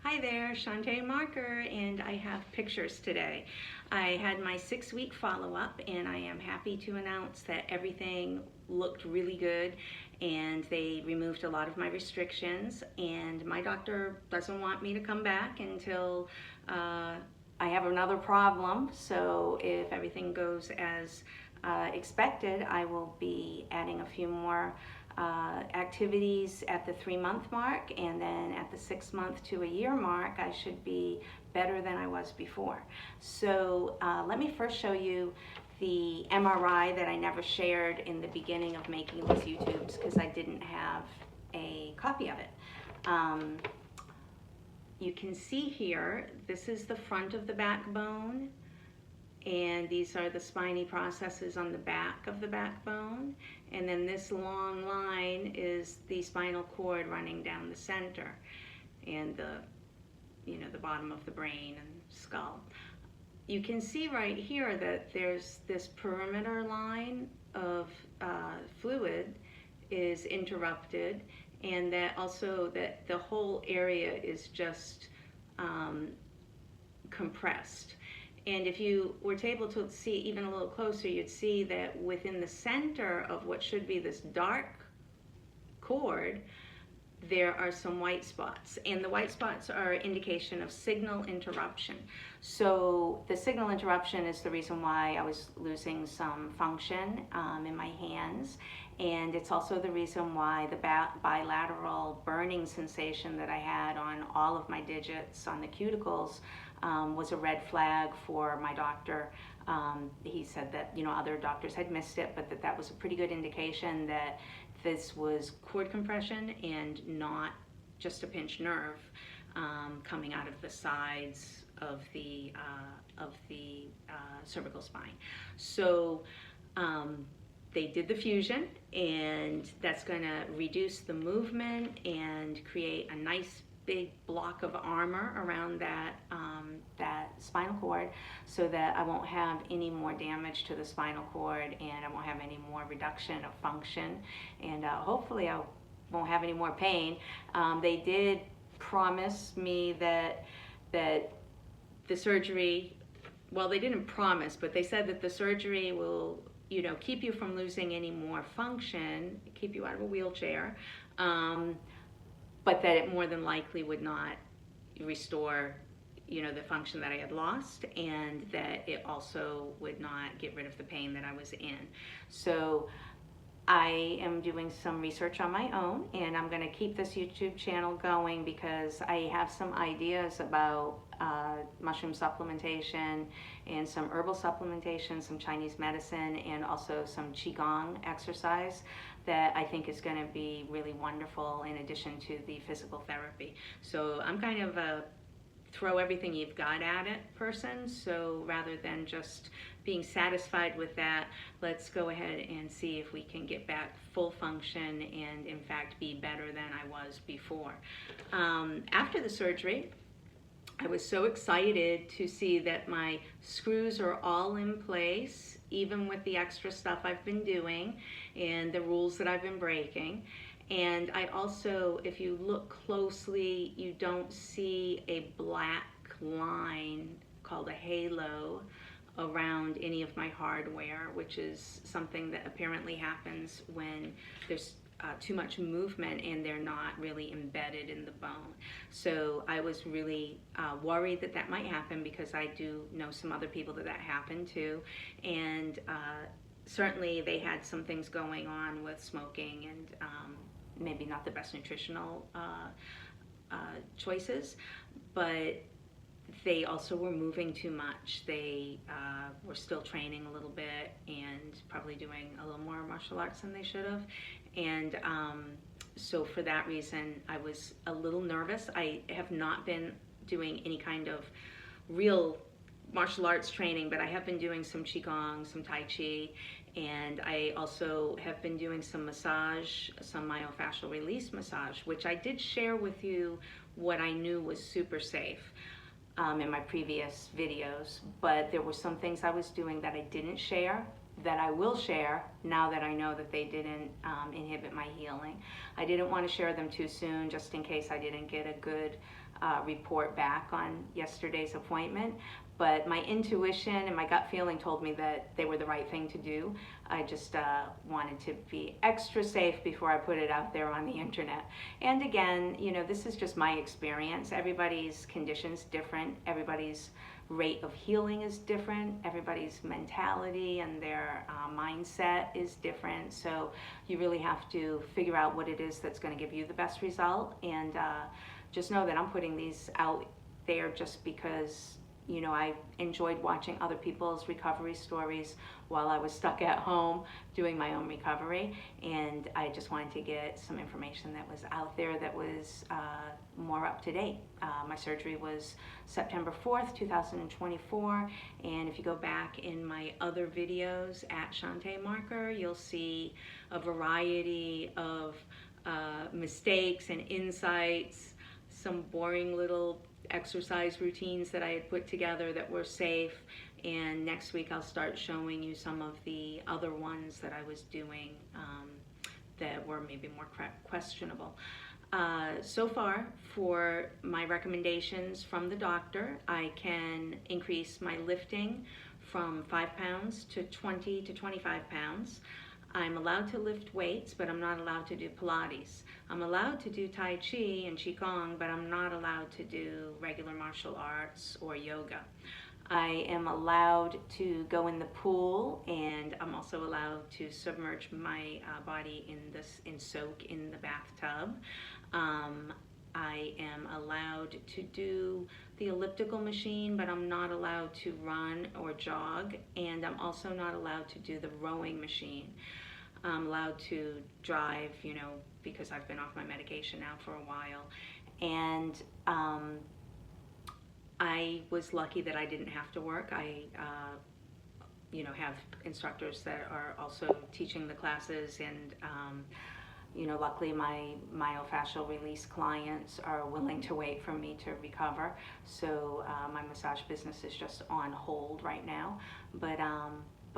Hi there, Shantae Marker, and I have pictures today. I had my 6-week follow-up, and I am happy to announce that everything looked really good, and they removed a lot of my restrictions, and my doctor doesn't want me to come back until I have another problem. So if everything goes as expected, I will be adding a few more activities at the 3-month mark, and then at the 6-month to a year mark I should be better than I was before. So let me first show you the MRI that I never shared in the beginning of making these YouTubes because I didn't have a copy of it. You can see here, this is the front of the backbone, and these are the spiny processes on the back of the backbone, and then this long line is the spinal cord running down the center and the bottom of the brain and skull. You can see right here that there's this perimeter line of fluid is interrupted, and that also that the whole area is just compressed. And if you were able to see even a little closer, you'd see that within the center of what should be this dark cord, there are some white spots. And the white spots are an indication of signal interruption. So the signal interruption is the reason why I was losing some function in my hands. And it's also the reason why the bilateral burning sensation that I had on all of my digits on the cuticles was a red flag for my doctor. He said that other doctors had missed it, but that was a pretty good indication that this was cord compression and not just a pinched nerve coming out of the sides of the cervical spine. So they did the fusion, and that's going to reduce the movement and create a nice big block of armor around that spinal cord, so that I won't have any more damage to the spinal cord, and I won't have any more reduction of function, and hopefully I won't have any more pain. They did promise me that the surgery, well, they didn't promise, but they said that the surgery will keep you from losing any more function, keep you out of a wheelchair, but that it more than likely would not restore the function that I had lost, and that it also would not get rid of the pain that I was in. So I am doing some research on my own, and I'm going to keep this YouTube channel going because I have some ideas about mushroom supplementation and some herbal supplementation, some Chinese medicine, and also some Qigong exercise that I think is going to be really wonderful in addition to the physical therapy. So I'm kind of a throw everything you've got at it person, so rather than just being satisfied with that, let's go ahead and see if we can get back full function and in fact be better than I was before. After the surgery, I was so excited to see that my screws are all in place, even with the extra stuff I've been doing and the rules that I've been breaking. And I also, if you look closely, you don't see a black line called a halo around any of my hardware, which is something that apparently happens when there's too much movement and they're not really embedded in the bone. So I was really worried that that might happen, because I do know some other people that happened to, and certainly they had some things going on with smoking and maybe not the best nutritional choices, but they also were moving too much. They were still training a little bit and probably doing a little more martial arts than they should have. And so for that reason, I was a little nervous. I have not been doing any kind of real martial arts training, but I have been doing some Qigong, some Tai Chi, and I also have been doing some massage, some myofascial release massage, which I did share with you what I knew was super safe in my previous videos, but there were some things I was doing that I didn't share, that I will share now that I know that they didn't inhibit my healing. I didn't want to share them too soon, just in case I didn't get a good report back on yesterday's appointment. But my intuition and my gut feeling told me that they were the right thing to do. I just wanted to be extra safe before I put it out there on the internet. And again, you know, this is just my experience. Everybody's condition's different. Everybody's rate of healing is different. Everybody's mentality and their mindset is different. So you really have to figure out what it is that's going to give you the best result. And just know that I'm putting these out there just because, you know, I enjoyed watching other people's recovery stories while I was stuck at home doing my own recovery, and I just wanted to get some information that was out there that was more up to date. My surgery was September 4th, 2024, and if you go back in my other videos at Shantae Marker, you'll see a variety of mistakes and insights, some boring little exercise routines that I had put together that were safe, and next week I'll start showing you some of the other ones that I was doing that were maybe more questionable. So far, for my recommendations from the doctor, I can increase my lifting from 5 pounds to 20 to 25 pounds. I'm allowed to lift weights, but I'm not allowed to do Pilates. I'm allowed to do Tai Chi and Qigong, but I'm not allowed to do regular martial arts or yoga. I am allowed to go in the pool, and I'm also allowed to submerge my body in soak in the bathtub. I am allowed to do the elliptical machine, but I'm not allowed to run or jog, and I'm also not allowed to do the rowing machine. I'm allowed to drive, you know, because I've been off my medication now for a while. And I was lucky that I didn't have to work. I you know, have instructors that are also teaching the classes, and you know, luckily my myofascial release clients are willing to wait for me to recover. So my massage business is just on hold right now. But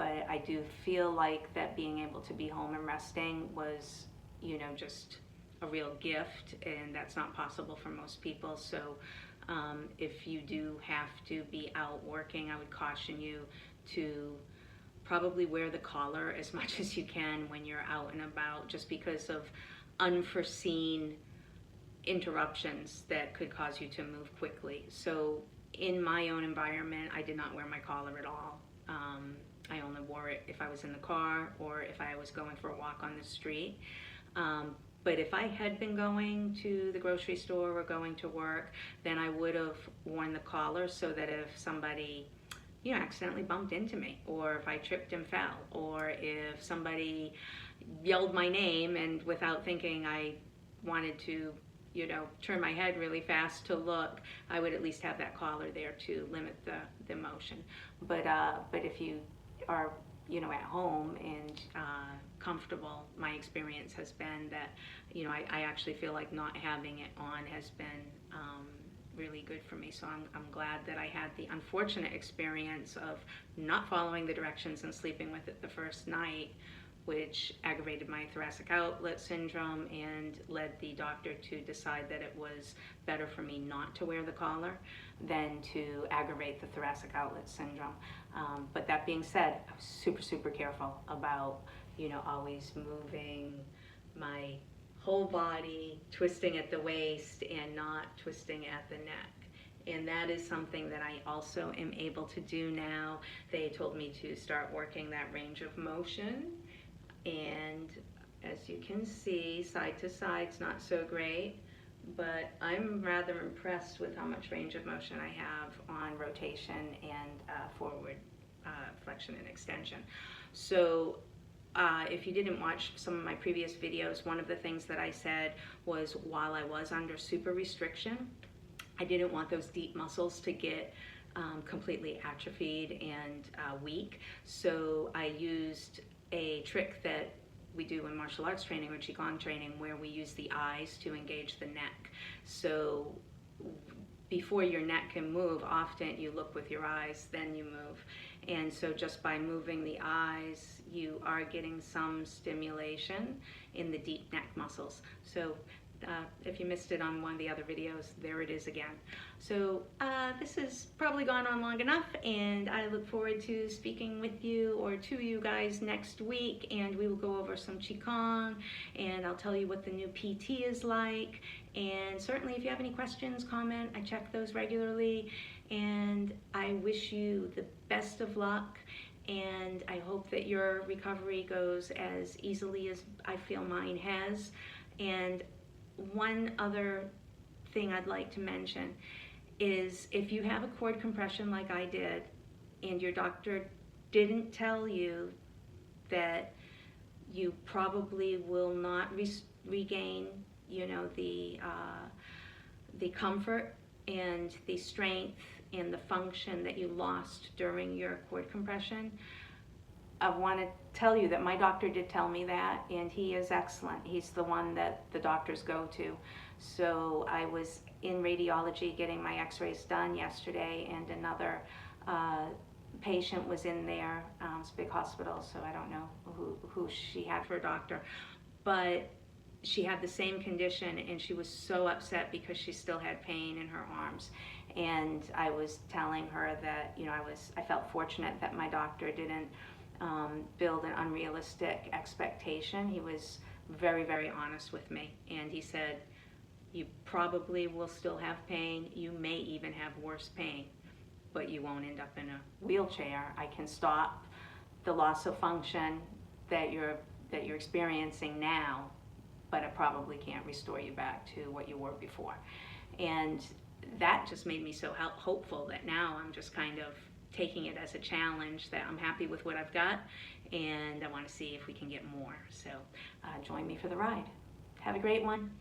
I do feel like that being able to be home and resting was, you know, just a real gift, and that's not possible for most people. So if you do have to be out working, I would caution you to probably wear the collar as much as you can when you're out and about, just because of unforeseen interruptions that could cause you to move quickly. So in my own environment, I did not wear my collar at all. I only wore it if I was in the car or if I was going for a walk on the street. But if I had been going to the grocery store or going to work, then I would have worn the collar, so that if somebody, you know, accidentally bumped into me, or if I tripped and fell, or if somebody yelled my name and without thinking I wanted to, you know, turn my head really fast to look, I would at least have that collar there to limit the motion. But if you are, you know, at home and comfortable, my experience has been that, you know, I actually feel like not having it on has been really good for me. So I'm glad that I had the unfortunate experience of not following the directions and sleeping with it the first night, which aggravated my thoracic outlet syndrome and led the doctor to decide that it was better for me not to wear the collar than to aggravate the thoracic outlet syndrome. But that being said, I was super, super careful about, you know, always moving my whole body, twisting at the waist and not twisting at the neck. And that is something that I also am able to do now. They told me to start working that range of motion. And as you can see, side to side's not so great, but I'm rather impressed with how much range of motion I have on rotation and forward flexion and extension. So if you didn't watch some of my previous videos, one of the things that I said was, while I was under super restriction, I didn't want those deep muscles to get completely atrophied and weak. So I used a trick that we do in martial arts training or Qigong training, where we use the eyes to engage the neck. So before your neck can move, often you look with your eyes, then you move. And so just by moving the eyes, you are getting some stimulation in the deep neck muscles. So if you missed it on one of the other videos, there it is again. So this has probably gone on long enough, and I look forward to speaking with you or to you guys next week, and we will go over some Qigong, and I'll tell you what the new PT is like. And certainly if you have any questions, comment. I check those regularly, and I wish you the best of luck, and I hope that your recovery goes as easily as I feel mine has. And one other thing I'd like to mention is if you have a cord compression like I did and your doctor didn't tell you that you probably will not regain, you know, the comfort and the strength and the function that you lost during your cord compression, I want to tell you that my doctor did tell me that, and he is excellent. He's the one that the doctors go to. So I was in radiology getting my x-rays done yesterday, and another patient was in there. It's a big hospital, so I don't know who she had for a doctor. But she had the same condition, and she was so upset because she still had pain in her arms. And I was telling her that, you know, I felt fortunate that my doctor didn't build an unrealistic expectation. He was very, very honest with me, and he said, you probably will still have pain. You may even have worse pain, but you won't end up in a wheelchair. I can stop the loss of function that you're experiencing now, but I probably can't restore you back to what you were before. And that just made me so hopeful that now I'm just kind of taking it as a challenge, that I'm happy with what I've got, and I want to see if we can get more. So join me for the ride. Have a great one.